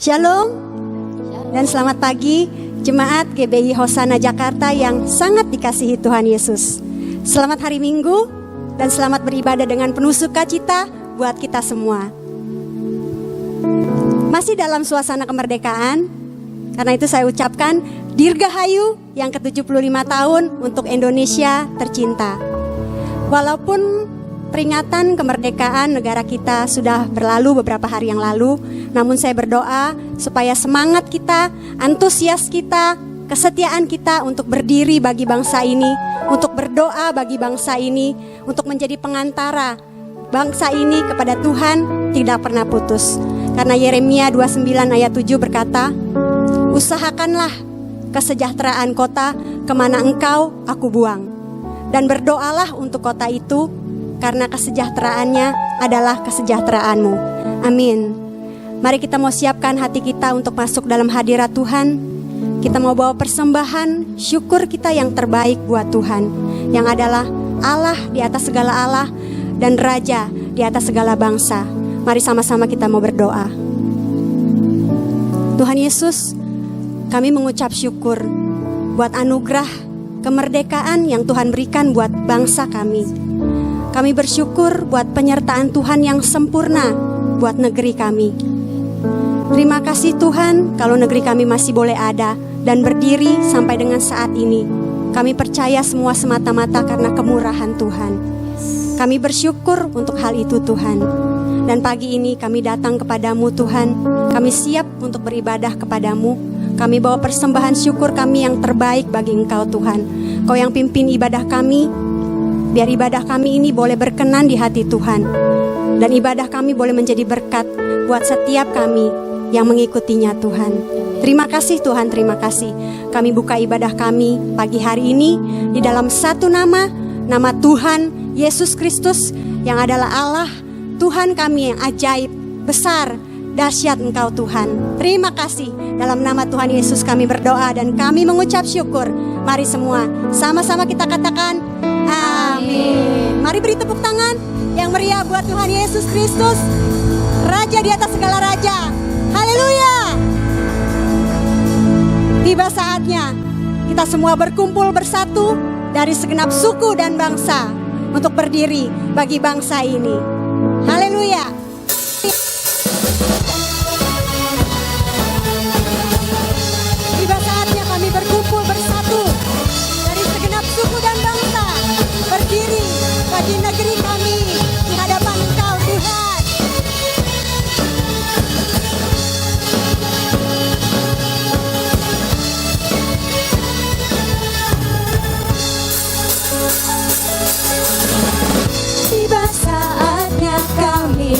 Shalom dan selamat pagi Jemaat GBI Hosana Jakarta yang sangat dikasihi Tuhan Yesus. Selamat hari Minggu dan selamat beribadah dengan penuh sukacita buat kita semua. Masih dalam suasana kemerdekaan, karena itu saya ucapkan Dirgahayu yang ke-75 tahun untuk Indonesia tercinta. Walaupun peringatan kemerdekaan negara kita sudah berlalu beberapa hari yang lalu, namun saya berdoa supaya semangat kita, antusias kita, kesetiaan kita untuk berdiri bagi bangsa ini, untuk berdoa bagi bangsa ini, untuk menjadi pengantara bangsa ini kepada Tuhan tidak pernah putus. Karena Yeremia 29 ayat 7 berkata, usahakanlah kesejahteraan kota kemana engkau aku buang, dan berdoalah untuk kota itu, karena kesejahteraannya adalah kesejahteraanmu. Amin. Mari kita mau siapkan hati kita untuk masuk dalam hadirat Tuhan. Kita mau bawa persembahan syukur kita yang terbaik buat Tuhan, yang adalah Allah di atas segala Allah dan Raja di atas segala bangsa. Mari sama-sama kita mau berdoa. Tuhan Yesus, kami mengucap syukur buat anugerah kemerdekaan yang Tuhan berikan buat bangsa kami. Kami bersyukur buat penyertaan Tuhan yang sempurna buat negeri kami. Terima kasih Tuhan kalau negeri kami masih boleh ada dan berdiri sampai dengan saat ini. Kami percaya semua semata-mata karena kemurahan Tuhan. Kami bersyukur untuk hal itu Tuhan. Dan pagi ini kami datang kepadamu Tuhan. Kami siap untuk beribadah kepadamu. Kami bawa persembahan syukur kami yang terbaik bagi Engkau Tuhan. Kau yang pimpin ibadah kami. Biar ibadah kami ini boleh berkenan di hati Tuhan. Dan ibadah kami boleh menjadi berkat buat setiap kami yang mengikutinya Tuhan. Terima kasih Tuhan, terima kasih. Kami buka ibadah kami pagi hari ini di dalam satu nama, nama Tuhan Yesus Kristus yang adalah Allah, Tuhan kami yang ajaib, besar, dahsyat Engkau Tuhan. Terima kasih. Dalam nama Tuhan Yesus kami berdoa dan kami mengucap syukur. Mari semua sama-sama kita katakan amin. Mari beri tepuk tangan yang meriah buat Tuhan Yesus Kristus, Raja di atas segala raja. Haleluya. Tiba saatnya kita semua berkumpul bersatu dari segenap suku dan bangsa untuk berdiri bagi bangsa ini. Haleluya. Tiba saatnya kami berkumpul bersatu dari segenap suku dan bangsa, berdiri bagi negeri kami di hadapan Engkau Tuhan. Tiba saatnya kami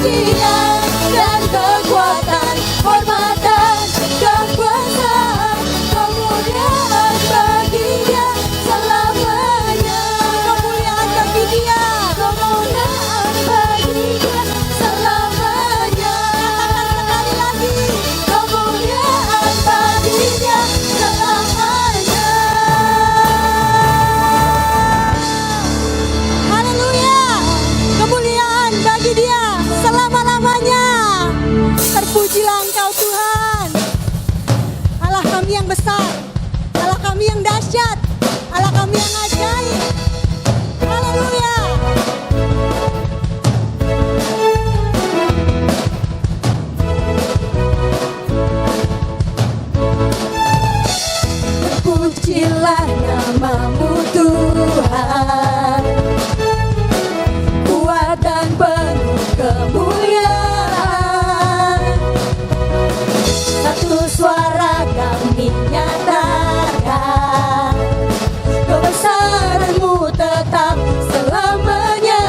pujian dan kekuatan, hormatan, kekuasaan, kemuliaan bagi Dia selamanya. Kemuliaan bagi Dia, kemuliaan bagi Dia selamanya. Katakan sekali lagi, kemuliaan bagi Dia selamanya. Haleluya, kemuliaan bagi Dia selama-lamanya. Terpujilah Engkau Tuhan, Allah kami yang besar, Allah kami yang dahsyat, Allah kami yang ajaib. Haleluya. Terpujilah nama-Mu Tuhan, kuat dan penuh kemuliaan. Satu suara kami nyatakan, kebesaran-Mu tetap selamanya.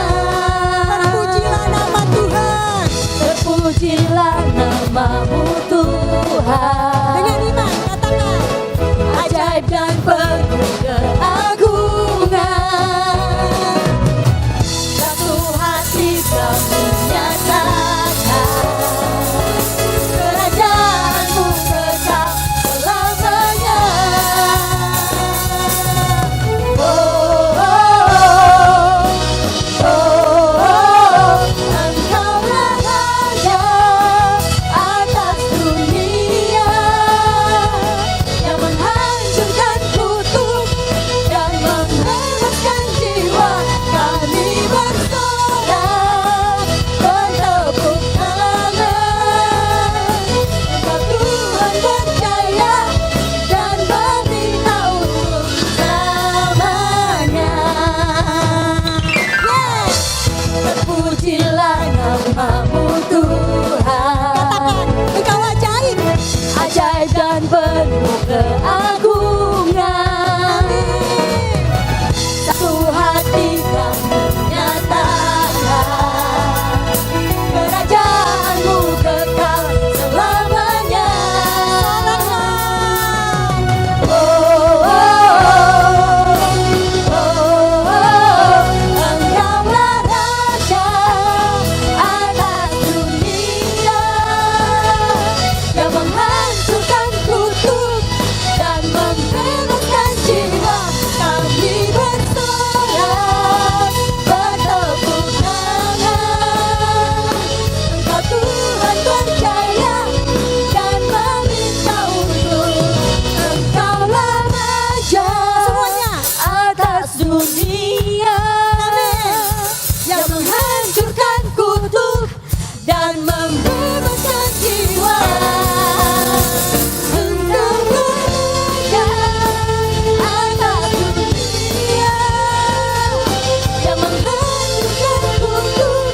Terpujilah nama Tuhan, terpujilah nama-Mu Tuhan. Dengan iman katakan, ajaib dan penuh keagungan. Satu hati kami nyatakan, kerajaan-Mu kekal selamanya. Oh, oh, oh, oh, Engkaulah Raja atas dunia, yang menghancurkan kutuk dan membebaskan jiwa. Kami bersorak, bertepuk tangan. Engkau Tuhan percaya dan beritahu selamanya. Yes, terpujilah nama-Mu Tuhan. Katakan, Engkau ajaib, ajaib dan penuh keagungan. Satu hati kami nyatakan, kerajaan-Mu kekal selamanya. Oh, oh, oh, oh, oh, Engkaulah Raja atas dunia, yang menghancurkan kutuk dan membebaskan jiwa. Kami bersorak, bertepuk tangan. Engkau Tuhan percaya dan meminta untuk Engkaulah Raja. Semuanya atas dunia, yang menghancurkan kutuk dan membebaskan jiwa. Engkaulah Raja atas dunia, yang menghancurkan kutuk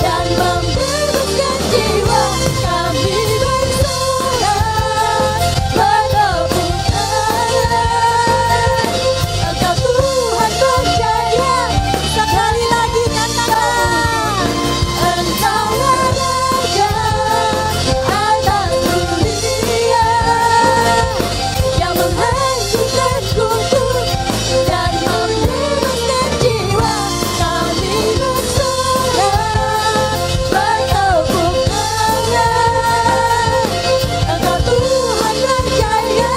dan membebaskan jiwa. Kami bersorak, bertepuk tangan. Engkau Tuhan percaya. Sekali lagi katakan, Engkaulah Raja atas dunia, yang menghancurkan kutuk dan membebaskan jiwa. Kami bersorak, bertepuk tangan. Engkau Tuhan percaya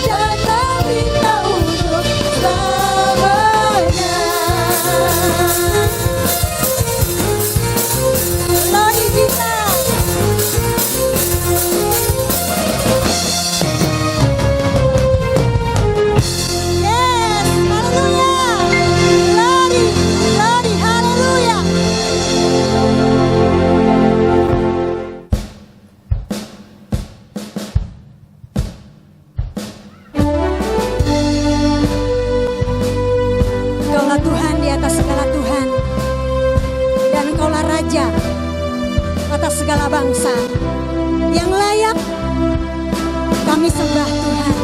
dan meminta untuk selamanya. Lagi kita. Yes, haleluya. Lari, lari, haleluya. Engkaulah Tuhan di atas segala Tuhan, dan Engkaulah Raja atas segala bangsa. Yang layak kami sembah Tuhan.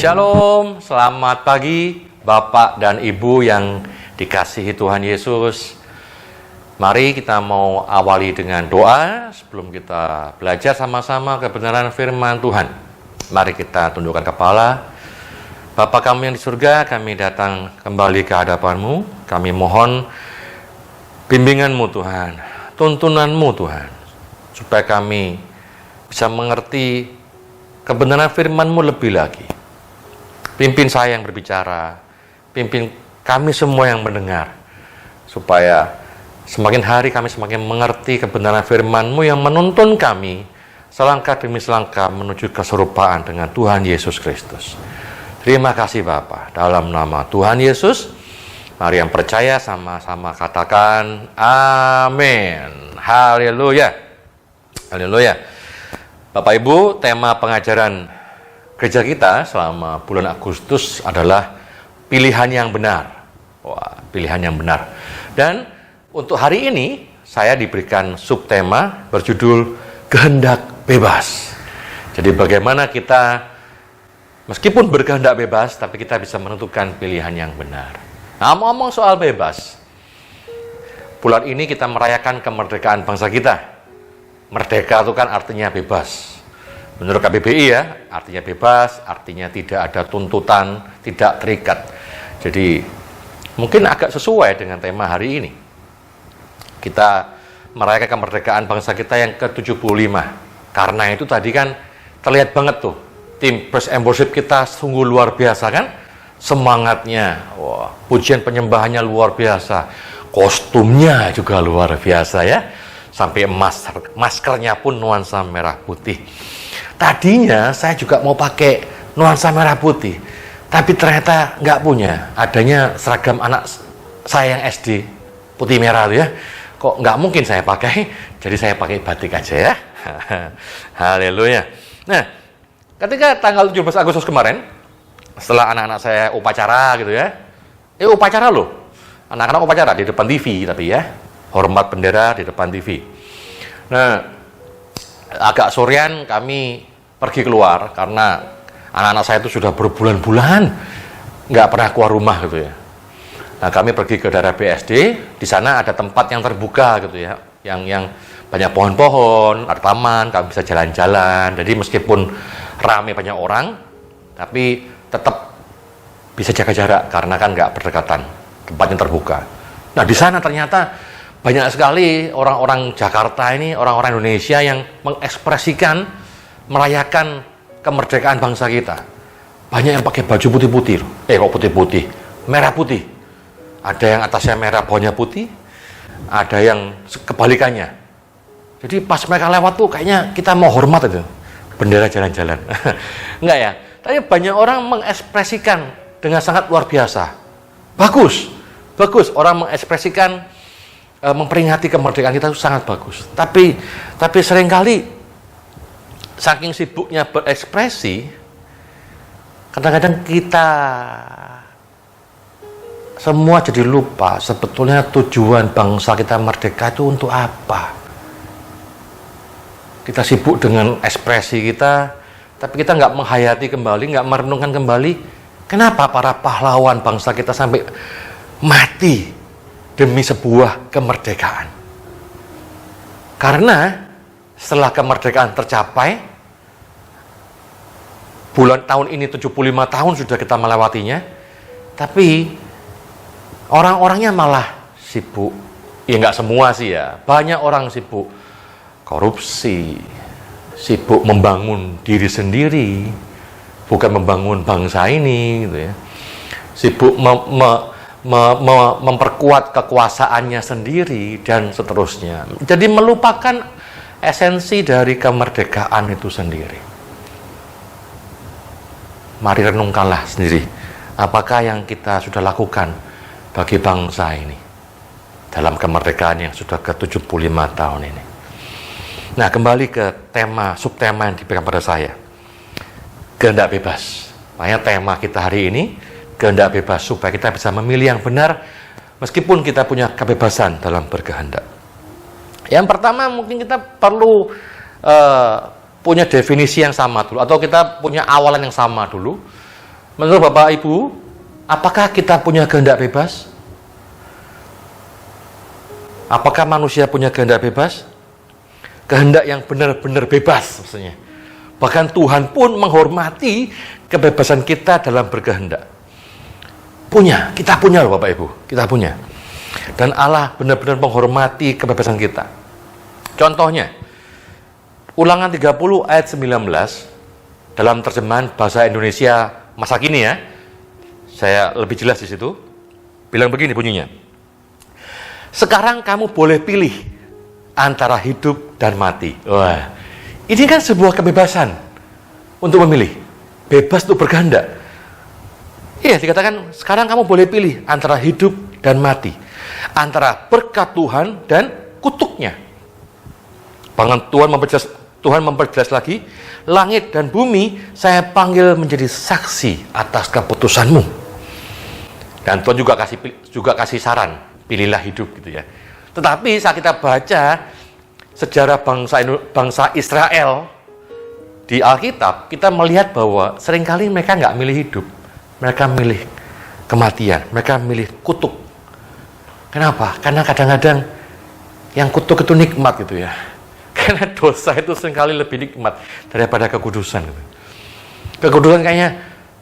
Shalom, selamat pagi Bapak dan Ibu yang dikasihi Tuhan Yesus. Mari kita mau awali dengan doa sebelum kita belajar sama-sama kebenaran firman Tuhan. Mari kita tundukkan kepala. Bapa kami yang di surga, kami datang kembali ke hadapan-Mu. Kami mohon bimbingan-Mu Tuhan, tuntunan-Mu Tuhan, supaya kami bisa mengerti kebenaran firman-Mu lebih lagi. Pimpin saya yang berbicara, pimpin kami semua yang mendengar, supaya semakin hari kami semakin mengerti kebenaran firman-Mu yang menuntun kami selangkah demi selangkah menuju keserupaan dengan Tuhan Yesus Kristus. Terima kasih Bapa, dalam nama Tuhan Yesus, mari yang percaya sama-sama katakan amin. Haleluya. Haleluya. Bapak Ibu, tema pengajaran gereja kita selama bulan Agustus adalah pilihan yang benar. Wah, pilihan yang benar. Dan untuk hari ini saya diberikan subtema berjudul kehendak bebas. Jadi bagaimana kita meskipun berkehendak bebas, tapi kita bisa menentukan pilihan yang benar. Nah, ngomong soal bebas, bulan ini kita merayakan kemerdekaan bangsa kita. Merdeka itu kan artinya bebas. Menurut KBBI ya, artinya bebas, artinya tidak ada tuntutan, tidak terikat. Jadi mungkin agak sesuai dengan tema hari ini. Kita merayakan kemerdekaan bangsa kita yang ke-75. Karena itu tadi kan terlihat banget tuh, tim praise and worship kita sungguh luar biasa kan? Semangatnya, wah, pujian penyembahannya luar biasa. Kostumnya juga luar biasa ya. Sampai maskernya pun nuansa merah putih. Tadinya saya juga mau pakai nuansa merah putih, tapi ternyata nggak punya. Adanya seragam anak saya yang SD, putih merah tuh ya. Kok nggak mungkin saya pakai, jadi saya pakai batik aja ya. Haleluya. Nah, ketika tanggal 17 Agustus kemarin, setelah anak-anak saya upacara gitu ya, upacara loh. Anak-anak upacara di depan TV tapi ya, hormat bendera di depan TV. Nah, agak sorean kami pergi keluar karena anak-anak saya itu sudah berbulan-bulan nggak pernah keluar rumah gitu ya. Nah, kami pergi ke daerah BSD, di sana ada tempat yang terbuka gitu ya, yang banyak pohon-pohon, ada taman, kami bisa jalan-jalan. Jadi meskipun ramai banyak orang, tapi tetap bisa jaga jarak karena kan nggak berdekatan, tempatnya terbuka. Nah, di sana ternyata banyak sekali orang-orang Jakarta ini, orang-orang Indonesia yang mengekspresikan, merayakan kemerdekaan bangsa kita. Banyak yang pakai baju putih-putih. Kok putih-putih? Merah putih. Ada yang atasnya merah, bawahnya putih. Ada yang kebalikannya. Jadi pas mereka lewat tuh kayaknya kita mau hormat itu. Bendera jalan-jalan. Enggak ya? Tapi banyak orang mengekspresikan dengan sangat luar biasa. Bagus. Bagus. Orang mengekspresikan memperingati kemerdekaan kita itu sangat bagus. Tapi seringkali saking sibuknya berekspresi, kadang-kadang kita semua jadi lupa sebetulnya tujuan bangsa kita merdeka itu untuk apa. Kita sibuk dengan ekspresi kita, tapi kita nggak menghayati kembali, nggak merenungkan kembali kenapa para pahlawan bangsa kita sampai mati demi sebuah kemerdekaan. Karena setelah kemerdekaan tercapai, tahun ini 75 tahun sudah kita melewatinya, tapi orang-orangnya malah sibuk. Ya nggak semua sih ya, banyak orang sibuk korupsi, sibuk membangun diri sendiri, bukan membangun bangsa ini, gitu ya. Sibuk memperkuat kekuasaannya sendiri dan seterusnya. Jadi melupakan esensi dari kemerdekaan itu sendiri. Mari renungkanlah sendiri, apakah yang kita sudah lakukan bagi bangsa ini dalam kemerdekaan yang sudah ke-75 tahun ini. Nah, kembali ke subtema yang diberikan pada saya, kehendak bebas. Makanya tema kita hari ini kehendak bebas, supaya kita bisa memilih yang benar meskipun kita punya kebebasan dalam berkehendak. Yang pertama mungkin kita perlu punya definisi yang sama dulu, atau kita punya awalan yang sama dulu. Menurut Bapak Ibu, apakah kita punya kehendak bebas? Apakah manusia punya kehendak bebas? Kehendak yang benar-benar bebas maksudnya. Bahkan Tuhan pun menghormati kebebasan kita dalam berkehendak. Kita punya loh Bapak Ibu, kita punya. Dan Allah benar-benar menghormati kebebasan kita. Contohnya, Ulangan 30 ayat 19 dalam terjemahan bahasa Indonesia masa kini ya. Saya lebih jelas di situ. Bilang begini bunyinya. Sekarang kamu boleh pilih antara hidup dan mati. Wah, ini kan sebuah kebebasan untuk memilih. Bebas untuk berkehendak. Iya, dikatakan sekarang kamu boleh pilih antara hidup dan mati. Antara berkat Tuhan dan kutuknya. Bahkan Tuhan memperjelas lagi, langit dan bumi saya panggil menjadi saksi atas keputusanmu. Dan Tuhan juga kasih saran, pilihlah hidup gitu ya. Tetapi saat kita baca sejarah bangsa Israel di Alkitab, kita melihat bahwa seringkali mereka nggak milih hidup, mereka milih kematian, mereka milih kutuk. Kenapa? Karena kadang-kadang yang kutuk itu nikmat gitu ya. Karena dosa itu seringkali lebih nikmat daripada kekudusan. Kekudusan kayaknya,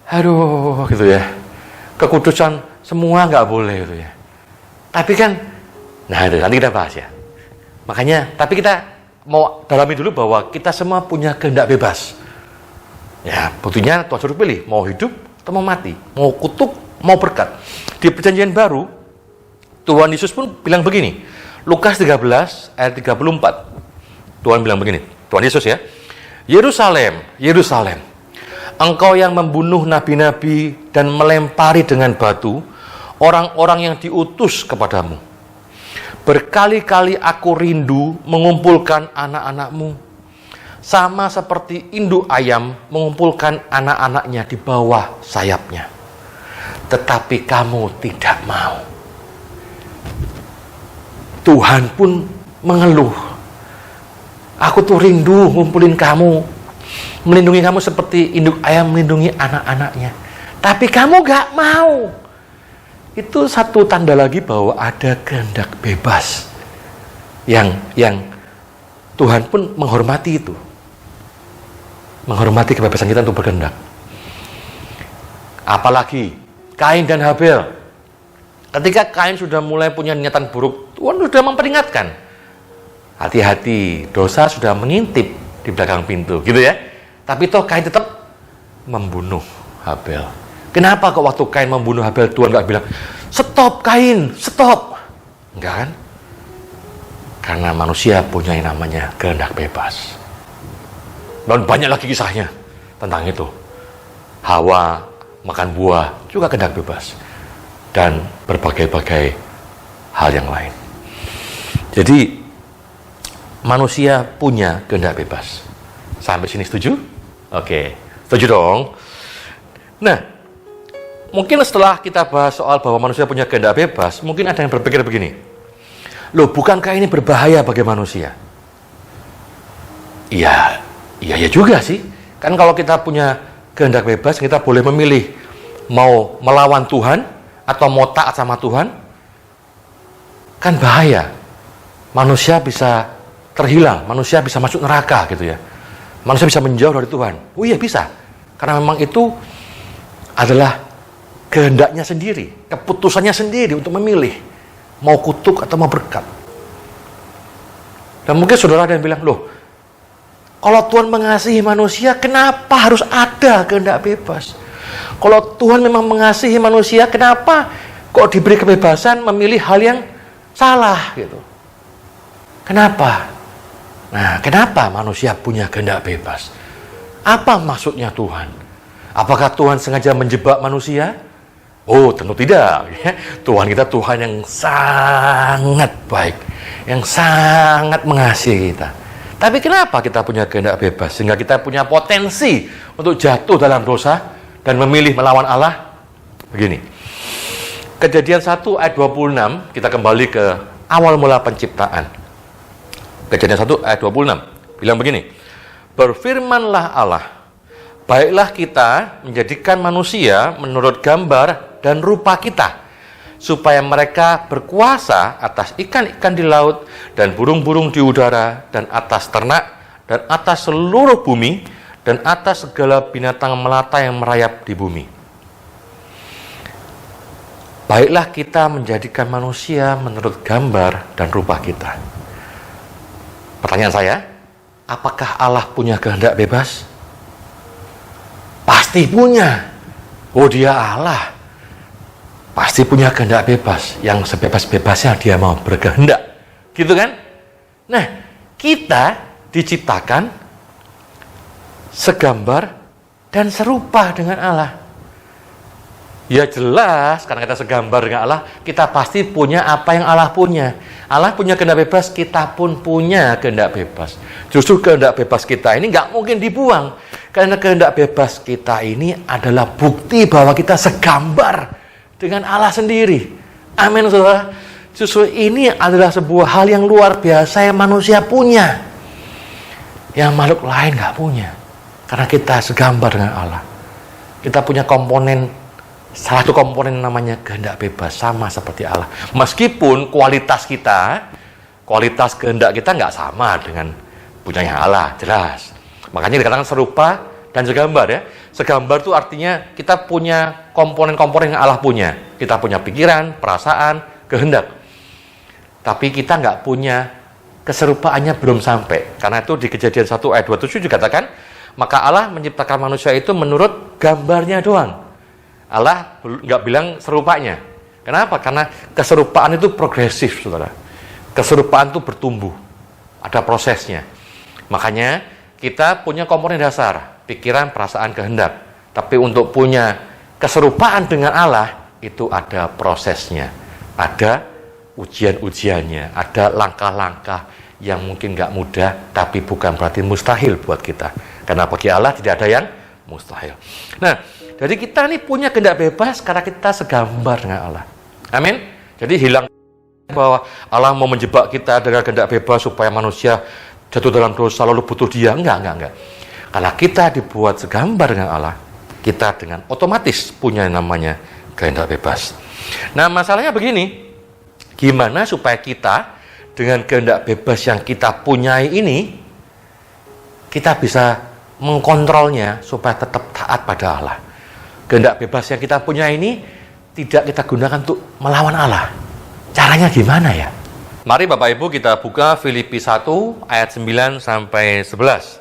aduh gitu ya. Kekudusan semua nggak boleh gitu ya. Tapi kan, nah nanti kita bahas ya. Makanya, tapi kita mau dalami dulu bahwa kita semua punya kehendak bebas. Ya, buktinya Tuhan suruh pilih, mau hidup atau mau mati, mau kutuk, mau berkat. Di Perjanjian Baru, Tuhan Yesus pun bilang begini, Lukas 13 ayat 34. Tuhan bilang begini, Tuhan Yesus ya, Yerusalem, Yerusalem, engkau yang membunuh nabi-nabi dan melempari dengan batu orang-orang yang diutus kepadamu. Berkali-kali aku rindu mengumpulkan anak-anakmu, sama seperti induk ayam mengumpulkan anak-anaknya di bawah sayapnya. Tetapi kamu tidak mau. Tuhan pun mengeluh. Aku tuh rindu ngumpulin kamu, melindungi kamu seperti induk ayam melindungi anak-anaknya. Tapi kamu gak mau. Itu satu tanda lagi bahwa ada kehendak bebas. Yang Tuhan pun menghormati itu. Menghormati kebebasan kita untuk berkehendak. Apalagi Kain dan Habel. Ketika Kain sudah mulai punya niatan buruk, Tuhan sudah memperingatkan. Hati-hati, dosa sudah mengintip di belakang pintu, gitu ya. Tapi toh Kain tetap membunuh Habel. Kenapa kok waktu Kain membunuh Habel Tuhan nggak bilang, stop Kain, stop? Enggak kan? Karena manusia punya yang namanya kehendak bebas. Dan banyak lagi kisahnya tentang itu. Hawa makan buah juga kehendak bebas. Dan berbagai-bagai hal yang lain. Jadi manusia punya kehendak bebas. Sampai sini setuju? Oke, setuju dong. Nah, mungkin setelah kita bahas soal bahwa manusia punya kehendak bebas, mungkin ada yang berpikir begini. Loh, bukankah ini berbahaya bagi manusia? Iya juga sih. Kan kalau kita punya kehendak bebas, kita boleh memilih mau melawan Tuhan atau mau taat sama Tuhan. Kan bahaya. Manusia bisa terhilang, manusia bisa masuk neraka gitu ya. Manusia bisa menjauh dari Tuhan. Oh iya bisa. Karena memang itu adalah kehendaknya sendiri, keputusannya sendiri untuk memilih mau kutuk atau mau berkat. Dan mungkin saudara ada yang bilang, loh, kalau Tuhan mengasihi manusia, kenapa harus ada kehendak bebas? Kalau Tuhan memang mengasihi manusia, kenapa kok diberi kebebasan memilih hal yang salah gitu? Kenapa? Nah, kenapa manusia punya kehendak bebas? Apa maksudnya Tuhan? Apakah Tuhan sengaja menjebak manusia? Oh, tentu tidak. Tuhan kita Tuhan yang sangat baik, yang sangat mengasihi kita. Tapi kenapa kita punya kehendak bebas? Sehingga kita punya potensi untuk jatuh dalam dosa dan memilih melawan Allah? Begini. Kejadian 1 ayat 26, kita kembali ke awal mula penciptaan. Kejadian 1 ayat 26 bilang begini, berfirmanlah Allah, baiklah kita menjadikan manusia menurut gambar dan rupa kita, supaya mereka berkuasa atas ikan-ikan di laut dan burung-burung di udara dan atas ternak dan atas seluruh bumi dan atas segala binatang melata yang merayap di bumi. Baiklah kita menjadikan manusia menurut gambar dan rupa kita. Pertanyaan saya, apakah Allah punya kehendak bebas? Pasti punya. Oh, dia Allah. Pasti punya kehendak bebas. Yang sebebas-bebasnya dia mau berkehendak. Gitu kan? Nah, kita diciptakan segambar dan serupa dengan Allah. Ya jelas, karena kita segambar dengan Allah, kita pasti punya apa yang Allah punya. Allah punya kehendak bebas, kita pun punya kehendak bebas. Justru kehendak bebas kita ini nggak mungkin dibuang. Karena kehendak bebas kita ini adalah bukti bahwa kita segambar dengan Allah sendiri. Amin, saudara. Justru ini adalah sebuah hal yang luar biasa yang manusia punya, yang makhluk lain nggak punya. Karena kita segambar dengan Allah. Kita punya komponen, salah satu komponen namanya kehendak bebas, sama seperti Allah. Meskipun kualitas kehendak kita nggak sama dengan punyanya Allah, jelas. Makanya dikatakan serupa dan segambar ya. Segambar itu artinya kita punya komponen-komponen yang Allah punya. Kita punya pikiran, perasaan, kehendak. Tapi kita nggak punya keserupaannya, belum sampai. Karena itu di Kejadian 1 ayat 27 dikatakan, maka Allah menciptakan manusia itu menurut gambarnya doang. Allah nggak bilang serupanya. Kenapa? Karena keserupaan itu progresif, saudara. Keserupaan itu bertumbuh. Ada prosesnya. Makanya kita punya komponen dasar, pikiran, perasaan, kehendak. Tapi untuk punya keserupaan dengan Allah, itu ada prosesnya. Ada ujian-ujiannya. Ada langkah-langkah yang mungkin nggak mudah, tapi bukan berarti mustahil buat kita. Karena bagi Allah tidak ada yang mustahil. Nah, jadi kita ini punya kehendak bebas karena kita segambar dengan Allah. Amin. Jadi hilang bahwa Allah mau menjebak kita dengan kehendak bebas supaya manusia jatuh dalam dosa lalu butuh dia. Enggak. Karena kita dibuat segambar dengan Allah, kita dengan otomatis punya namanya kehendak bebas. Nah, masalahnya begini. Gimana supaya kita dengan kehendak bebas yang kita punyai ini, kita bisa mengkontrolnya supaya tetap taat pada Allah. Kehendak bebas yang kita punya ini tidak kita gunakan untuk melawan Allah. Caranya gimana ya? Mari Bapak Ibu kita buka Filipi 1 ayat 9 sampai 11.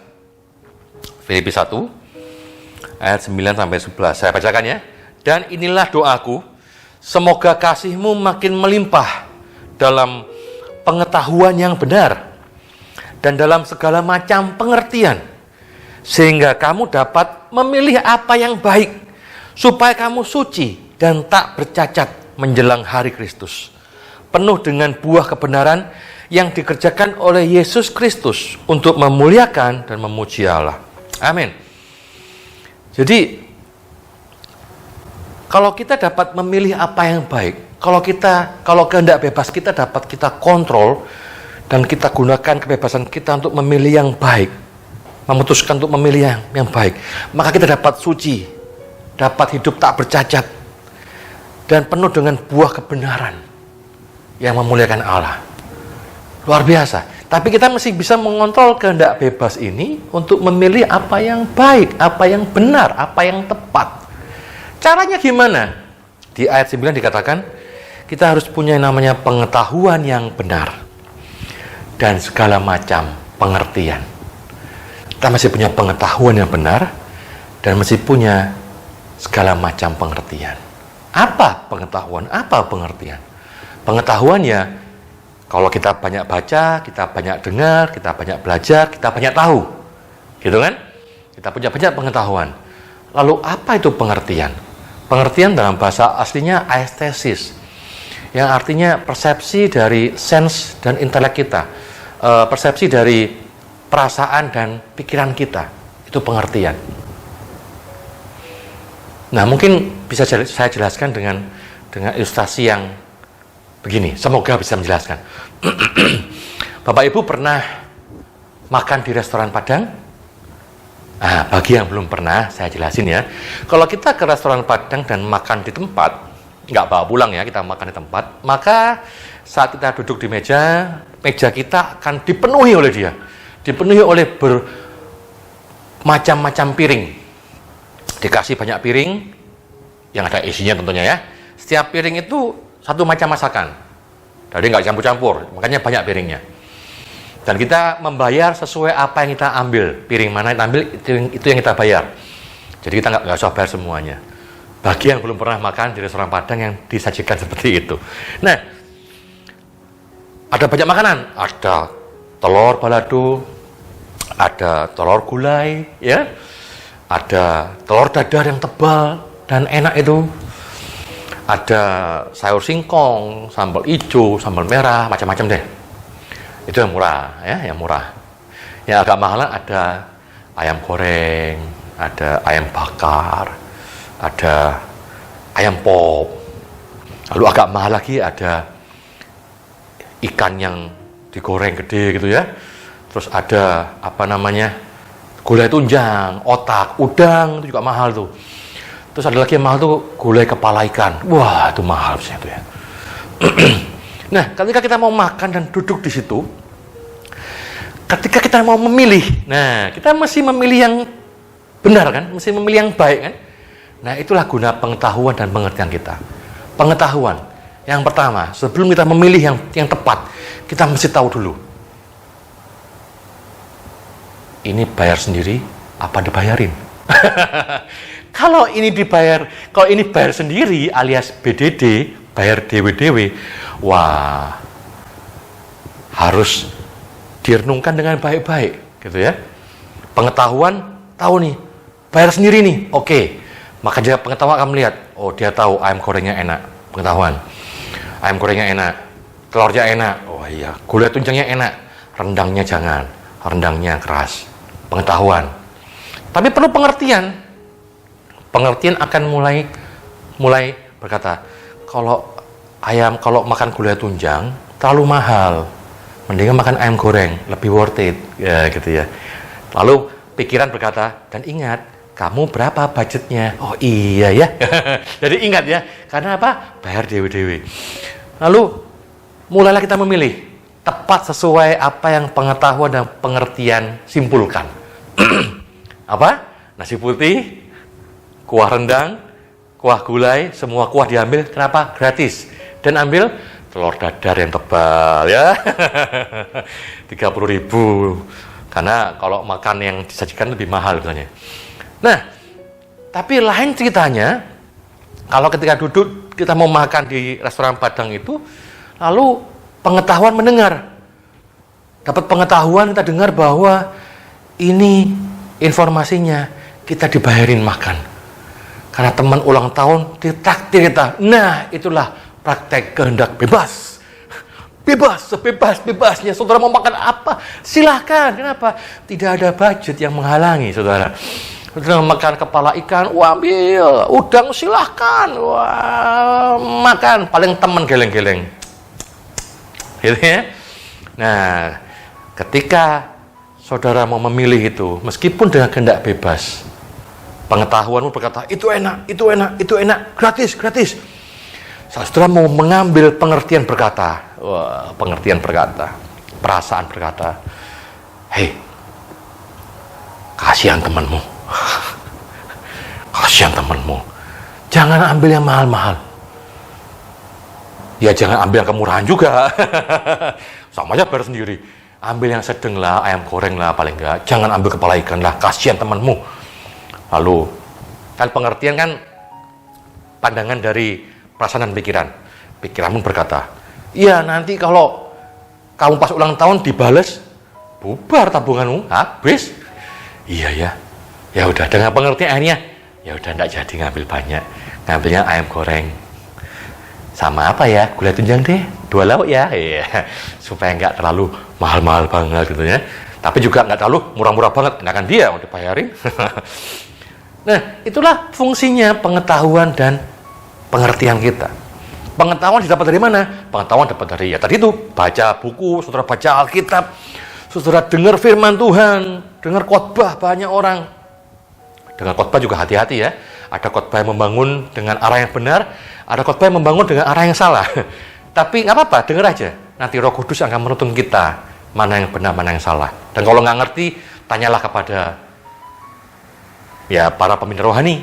Filipi 1 ayat 9 sampai 11. Saya bacakan ya. Dan inilah doaku, semoga kasihmu makin melimpah dalam pengetahuan yang benar dan dalam segala macam pengertian, sehingga kamu dapat memilih apa yang baik, supaya kamu suci dan tak bercacat menjelang hari Kristus, penuh dengan buah kebenaran yang dikerjakan oleh Yesus Kristus untuk memuliakan dan memuji Allah. Amin. Jadi, kalau kita dapat memilih apa yang baik, kalau kehendak bebas kita dapat kita kontrol dan kita gunakan kebebasan kita untuk memilih yang baik, memutuskan untuk memilih yang baik, maka kita dapat suci, dapat hidup tak bercacat, dan penuh dengan buah kebenaran yang memuliakan Allah. Luar biasa. Tapi kita masih bisa mengontrol kehendak bebas ini untuk memilih apa yang baik, apa yang benar, apa yang tepat. Caranya gimana? Di ayat 9 dikatakan, kita harus punya yang namanya pengetahuan yang benar dan segala macam pengertian. Kita masih punya pengetahuan yang benar dan masih punya segala macam pengertian. Apa pengetahuan? Apa pengertian? Pengetahuan ya, kalau kita banyak baca, kita banyak dengar, kita banyak belajar, kita banyak tahu. Gitu kan? Kita punya banyak pengetahuan. Lalu apa itu pengertian? Pengertian dalam bahasa aslinya aestesis, yang artinya persepsi dari sense dan intelek kita, persepsi dari perasaan dan pikiran kita. Itu pengertian. Nah, mungkin bisa saya jelaskan dengan ilustrasi yang begini. Semoga bisa menjelaskan. Bapak Ibu pernah makan di restoran Padang? Nah, bagi yang belum pernah, saya jelasin ya. Kalau kita ke restoran Padang dan makan di tempat, nggak bawa pulang ya, kita makan di tempat, maka saat kita duduk di meja kita akan dipenuhi oleh dia. Dipenuhi oleh bermacam-macam piring. Dikasih banyak piring, yang ada isinya tentunya ya. Setiap piring itu satu macam masakan. Jadi nggak campur-campur, makanya banyak piringnya. Dan kita membayar sesuai apa yang kita ambil. Piring mana yang ambil, itu yang kita bayar. Jadi kita nggak usah bayar semuanya. Bagi yang belum pernah makan di restoran Padang yang disajikan seperti itu. Nah, ada banyak makanan. Ada telur balado, ada telur gulai, ya, ada telur dadar yang tebal dan enak itu. Ada sayur singkong, sambal hijau, sambal merah, macam-macam deh. Itu yang murah, ya, yang murah. Yang agak mahal ada ayam goreng, ada ayam bakar, ada ayam pop. Lalu agak mahal lagi ada ikan yang digoreng gede gitu ya. Terus ada gulai tunjang, otak, udang, itu juga mahal tuh. Terus ada lagi yang mahal tuh gulai kepala ikan. Wah, itu mahal sih itu ya. Nah, ketika kita mau makan dan duduk di situ, ketika kita mau memilih, nah kita mesti memilih yang benar kan, mesti memilih yang baik kan. Nah, itulah guna pengetahuan dan pengertian kita. Pengetahuan yang pertama, sebelum kita memilih yang tepat, kita mesti tahu dulu. Ini bayar sendiri apa dibayarin? Kalau ini bayar sendiri alias BDD, bayar dewe-dewe, wah, harus direnungkan dengan baik-baik, gitu ya. Pengetahuan, tahu nih, bayar sendiri nih, oke. Maka dia pengetahuan akan melihat, oh dia tahu ayam gorengnya enak, pengetahuan. Ayam gorengnya enak, telurnya enak, oh iya, gulai tunjangnya enak, rendangnya jangan, rendangnya keras, pengetahuan. Tapi perlu pengertian. Pengertian akan mulai berkata, kalau makan gulai tunjang terlalu mahal, mendingan makan ayam goreng, lebih worth it, ya gitu ya. Lalu pikiran berkata, dan ingat, kamu berapa budgetnya? Oh iya ya. Jadi ingat ya, karena apa? Bayar dewe-dewe. Lalu mulailah kita memilih tepat sesuai apa yang pengetahuan dan pengertian simpulkan. Apa? Nasi putih, kuah rendang, kuah gulai, semua kuah diambil. Kenapa? Gratis. Dan ambil telur dadar yang tebal ya. 30.000. Karena kalau makan yang disajikan lebih mahal biasanya. Nah, tapi lain ceritanya, kalau ketika duduk kita mau makan di restoran Padang itu, lalu pengetahuan mendengar. Dapat pengetahuan, kita dengar bahwa ini informasinya kita dibayarin makan. Karena teman ulang tahun ditraktir kita. Nah, itulah praktek kehendak bebas. Bebas, sebebas-bebasnya. Saudara mau makan apa? Silahkan. Kenapa? Tidak ada budget yang menghalangi, saudara. Saudara mau makan kepala ikan, wah ambil. Udang silahkan. Wah, makan. Paling teman geleng-geleng. Gitu ya. Nah, ketika saudara mau memilih itu, meskipun dengan kehendak bebas, pengetahuanmu berkata, itu enak, gratis. Saudara mau mengambil pengertian berkata, perasaan berkata, hei, kasihan temanmu, jangan ambil yang mahal-mahal. Ya jangan ambil yang kemurahan juga, sama aja bayar sendiri. Ambil yang sedang lah, ayam goreng lah paling enggak. Jangan ambil kepala ikan lah, kasihan temanmu. Lalu, kan pengertian kan pandangan dari perasaan dan pikiran. Pikiranmu berkata, iya nanti kalau kamu pas ulang tahun dibales, bubar tabunganmu, habis. Iya ya, ya udah dengan pengertian akhirnya, ya udah enggak jadi ngambil banyak, ngambilnya ayam goreng. Sama apa ya, gulai tunjang deh, 2 lauk ya, iya. Supaya enggak terlalu mahal-mahal banget gitu ya. Tapi juga enggak terlalu murah-murah banget, enakan dia mau dibayarin. Nah, itulah fungsinya pengetahuan dan pengertian kita. Pengetahuan didapat dari mana? Pengetahuan dapat dari ya tadi itu, baca buku, saudara baca Alkitab, saudara dengar firman Tuhan, dengar khotbah banyak orang, Dengan khotbah juga hati-hati ya. Ada khotbah yang membangun dengan arah yang benar, ada khotbah yang membangun dengan arah yang salah. Tapi nggak apa-apa, dengar aja. Nanti Roh Kudus akan menuntun kita mana yang benar, mana yang salah. Dan kalau nggak ngerti, tanyalah kepada ya para pemimpin rohani,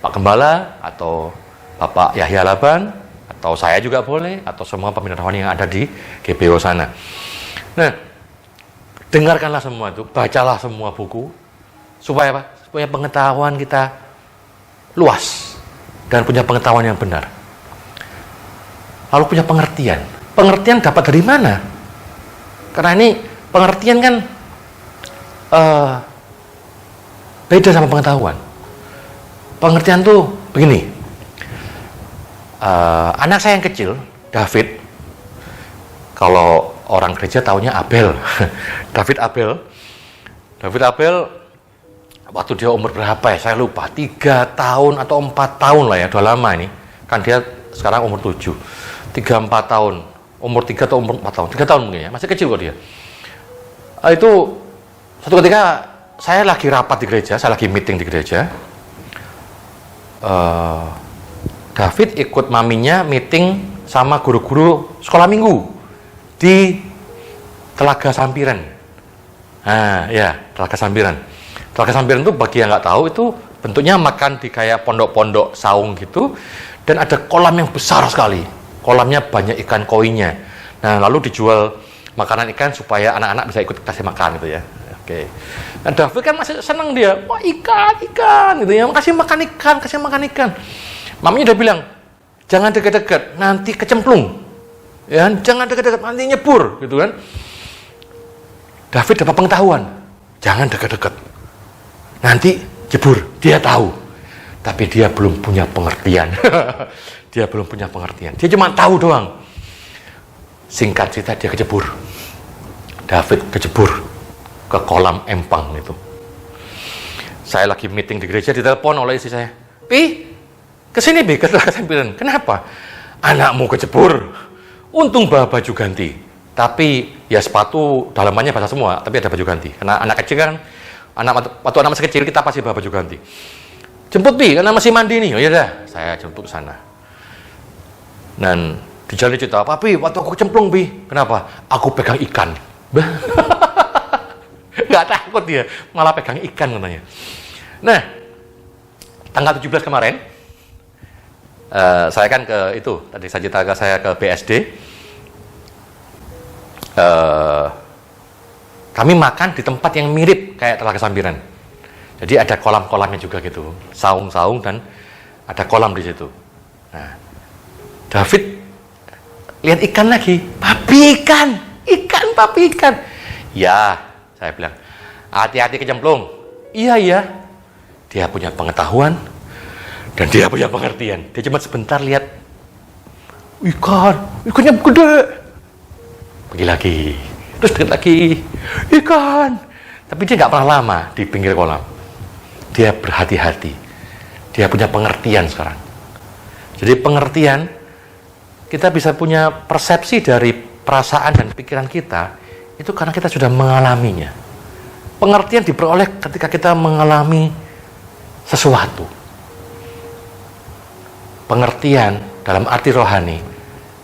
Pak Gembala atau Bapak Yahya Laban, atau saya juga boleh, atau semua pemimpin rohani yang ada di GBO sana. Nah, dengarkanlah semua itu, bacalah semua buku, supaya apa? Supaya pengetahuan kita luas dan punya pengetahuan yang benar. Lalu punya pengertian. Pengertian dapat dari mana? Karena ini pengertian kan beda sama pengetahuan. Pengertian tuh begini. Anak saya yang kecil, David, kalau orang gereja taunya Abel. David Abel waktu dia umur berapa ya, saya lupa, 3 tahun atau 4 tahun lah ya, udah lama ini kan, dia sekarang umur 7, 3-4 tahun, umur 3 atau umur 4 tahun, 3 tahun mungkin ya, masih kecil kok dia. Itu suatu ketika saya lagi rapat di gereja, saya lagi meeting di gereja, David ikut maminya meeting sama guru-guru sekolah minggu di Telaga Sampiran. Nah ya, Telaga Sampiran. Telaga Sampiran itu bagi yang nggak tahu, itu bentuknya makan di kayak pondok-pondok saung gitu, dan ada kolam yang besar sekali. Kolamnya banyak ikan koinya. Nah, lalu dijual makanan ikan supaya anak-anak bisa ikut kasih makan gitu ya. Oke. Nah, David kan masih senang dia. Wah, ikan gitu ya. Kasih makan ikan. Maminya udah bilang, jangan dekat-dekat, nanti kecemplung. Ya, jangan dekat-dekat, nanti nyebur gitu kan. David dapat pengetahuan. Jangan dekat-dekat. Nanti jebur, dia tahu. Tapi dia belum punya pengertian. Dia belum punya pengertian. Dia cuma tahu doang. Singkat cerita, dia kejebur. David kejebur ke kolam empang itu. Saya lagi meeting di gereja, ditelepon oleh istri saya. Pi, kesini Bi, ke Telaga Sampiran. Kenapa? Anakmu kejebur. Untung bawa baju ganti. Tapi ya sepatu dalamannya basah semua, tapi ada baju ganti. Karena anak kecil kan, waktu anak masih kecil kita pasti bawa baju ganti. Jemput Bi, karena masih mandi nih. Oh iya dah, saya jemput ke sana. Dan di jalan cerita, Papi, waktu aku kecemplung Bi. Kenapa? Aku pegang ikan. Nggak takut dia, malah pegang ikan katanya. Nah, tanggal 17 kemarin, saya kan ke itu, tadi saya cerita saya ke BSD. Kami makan di tempat yang mirip kayak Telaga Sampiran. Jadi ada kolam-kolamnya juga gitu, saung-saung dan ada kolam di situ. Nah, David lihat ikan lagi, Papi ikan. Ya, saya bilang, hati-hati kecemplung. Iya. Dia punya pengetahuan dan dia punya pengertian. Dia cuma sebentar lihat ikannya gede. Pergi lagi, terus dekat lagi, ikan. Tapi dia nggak pernah lama di pinggir kolam. Dia berhati-hati. Dia punya pengertian sekarang. Jadi pengertian, kita bisa punya persepsi dari perasaan dan pikiran kita, itu karena kita sudah mengalaminya. Pengertian diperoleh ketika kita mengalami sesuatu. Pengertian dalam arti rohani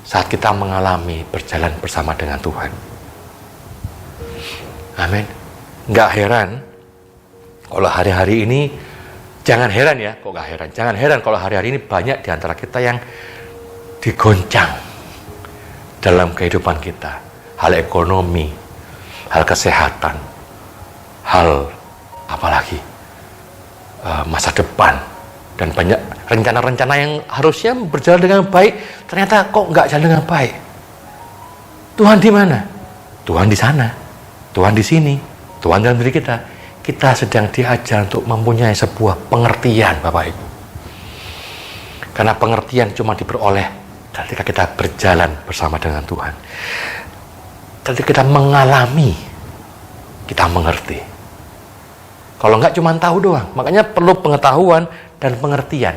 saat kita mengalami berjalan bersama dengan Tuhan. Amin. Nggak heran kalau hari-hari ini, jangan heran ya, kok nggak heran? Jangan heran kalau hari-hari ini banyak di antara kita yang digoncang dalam kehidupan kita. Hal ekonomi, hal kesehatan, hal apalagi masa depan, dan banyak rencana-rencana yang harusnya berjalan dengan baik, ternyata kok nggak jalan dengan baik. Tuhan di mana? Tuhan di sana, Tuhan di sini, Tuhan dalam diri kita. Kita sedang diajar untuk mempunyai sebuah pengertian, Bapak Ibu. Karena pengertian cuma diperoleh ketika kita berjalan bersama dengan Tuhan. Ketika kita mengalami, kita mengerti. Kalau enggak cuma tahu doang. Makanya perlu pengetahuan dan pengertian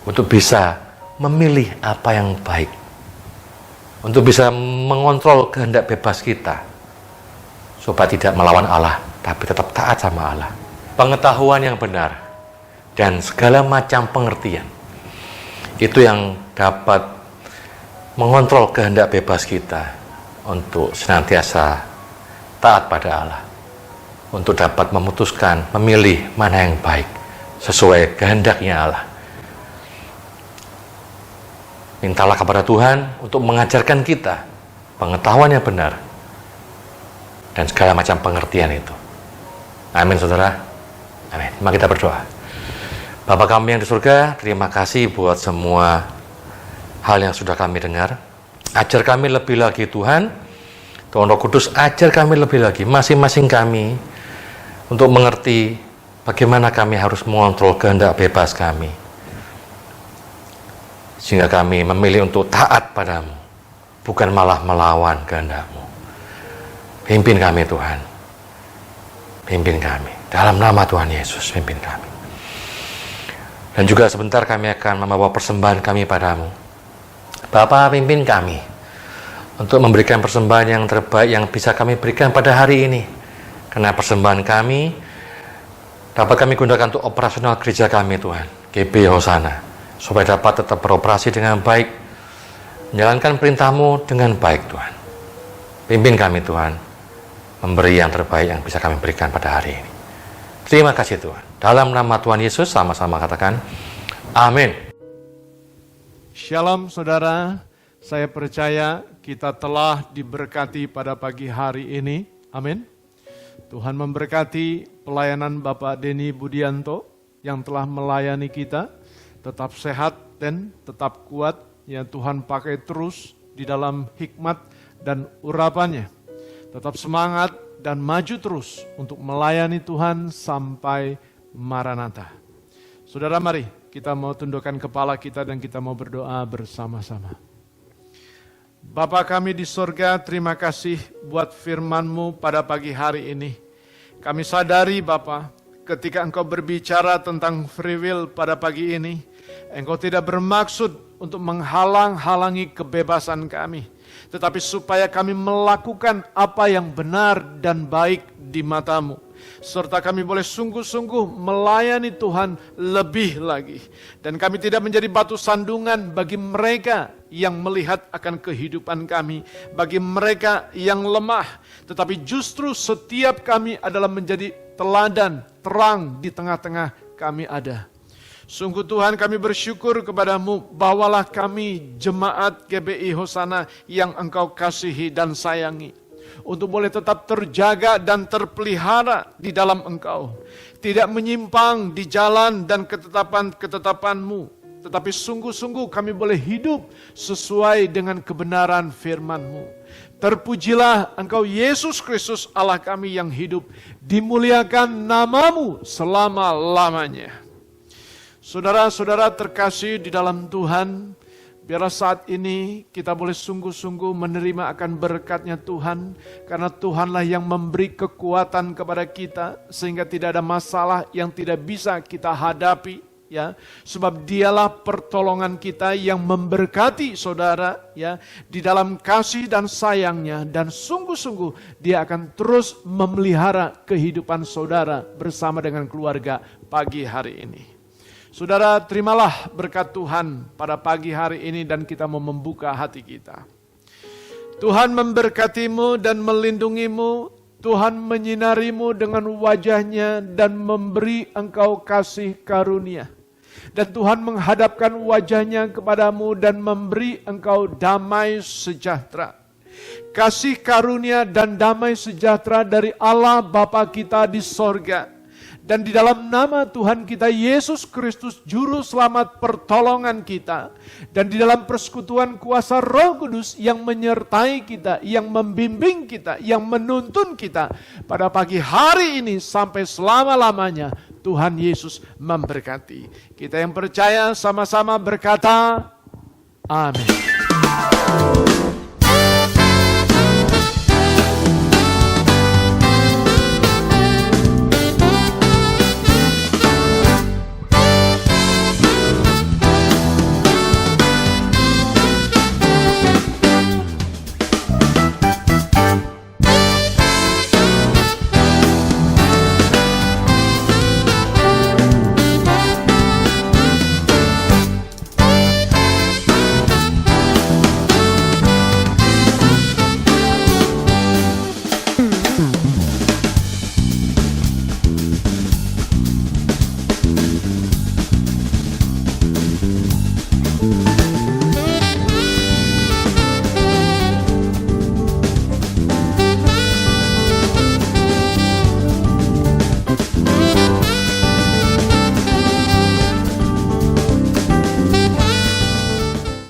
untuk bisa memilih apa yang baik. Untuk bisa mengontrol kehendak bebas kita. Supaya tidak melawan Allah, tapi tetap taat sama Allah. Pengetahuan yang benar dan segala macam pengertian. Itu yang dapat mengontrol kehendak bebas kita untuk senantiasa taat pada Allah, untuk dapat memutuskan, memilih mana yang baik sesuai kehendaknya Allah. Mintalah kepada Tuhan untuk mengajarkan kita pengetahuan yang benar dan segala macam pengertian itu. Amin, saudara. Amin. Mari kita berdoa. Bapa kami yang di surga, terima kasih buat semua hal yang sudah kami dengar. Ajar kami lebih lagi Tuhan. Tuhan Roh Kudus, ajar kami lebih lagi, masing-masing kami, untuk mengerti bagaimana kami harus mengontrol kehendak bebas kami. Sehingga kami memilih untuk taat padamu, bukan malah melawan kehendak-Mu. Pimpin kami Tuhan. Pimpin kami. Dalam nama Tuhan Yesus, pimpin kami. Dan juga sebentar kami akan membawa persembahan kami padamu. Bapa, pimpin kami untuk memberikan persembahan yang terbaik yang bisa kami berikan pada hari ini. Karena persembahan kami dapat kami gunakan untuk operasional gereja kami Tuhan, GB Hosana, supaya dapat tetap beroperasi dengan baik, menjalankan perintah-Mu dengan baik Tuhan. Pimpin kami Tuhan, memberi yang terbaik yang bisa kami berikan pada hari ini. Terima kasih Tuhan. Dalam nama Tuhan Yesus, sama-sama katakan, amin. Shalom saudara, saya percaya kita telah diberkati pada pagi hari ini. Amin. Tuhan memberkati pelayanan Bapak Denny Budianto yang telah melayani kita. Tetap sehat dan tetap kuat. Ya, Tuhan pakai terus di dalam hikmat dan urapannya. Tetap semangat dan maju terus untuk melayani Tuhan sampai Maranatha. Saudara, mari kita mau tundukkan kepala kita dan kita mau berdoa bersama-sama. Bapa kami di sorga, terima kasih buat firman-Mu pada pagi hari ini. Kami sadari Bapa, ketika Engkau berbicara tentang free will pada pagi ini, Engkau tidak bermaksud untuk menghalang-halangi kebebasan kami, tetapi supaya kami melakukan apa yang benar dan baik di mata-Mu, serta kami boleh sungguh-sungguh melayani Tuhan lebih lagi. Dan kami tidak menjadi batu sandungan bagi mereka yang melihat akan kehidupan kami, bagi mereka yang lemah, tetapi justru setiap kami adalah menjadi teladan, terang di tengah-tengah kami ada. Sungguh Tuhan, kami bersyukur kepadamu, bawalah kami jemaat GBI Hosana yang Engkau kasihi dan sayangi, untuk boleh tetap terjaga dan terpelihara di dalam Engkau. Tidak menyimpang di jalan dan ketetapan-ketetapan-Mu, tetapi sungguh-sungguh kami boleh hidup sesuai dengan kebenaran firman-Mu. Terpujilah Engkau Yesus Kristus Allah kami yang hidup, dimuliakan nama-Mu selama-lamanya. Saudara-saudara terkasih di dalam Tuhan, biarlah saat ini kita boleh sungguh-sungguh menerima akan berkat-Nya Tuhan, karena Tuhanlah yang memberi kekuatan kepada kita, sehingga tidak ada masalah yang tidak bisa kita hadapi, ya. Sebab Dialah pertolongan kita yang memberkati saudara, ya, di dalam kasih dan sayang-Nya, dan sungguh-sungguh Dia akan terus memelihara kehidupan saudara bersama dengan keluarga pagi hari ini. Saudara, terimalah berkat Tuhan pada pagi hari ini dan kita mau membuka hati kita. Tuhan memberkatimu dan melindungimu, Tuhan menyinarimu dengan wajah-Nya dan memberi engkau kasih karunia. Dan Tuhan menghadapkan wajah-Nya kepadamu dan memberi engkau damai sejahtera. Kasih karunia dan damai sejahtera dari Allah Bapa kita di sorga. Dan di dalam nama Tuhan kita Yesus Kristus, Juru Selamat pertolongan kita. Dan di dalam persekutuan kuasa Roh Kudus yang menyertai kita, yang membimbing kita, yang menuntun kita. Pada pagi hari ini sampai selama-lamanya, Tuhan Yesus memberkati. Kita yang percaya sama-sama berkata, amin.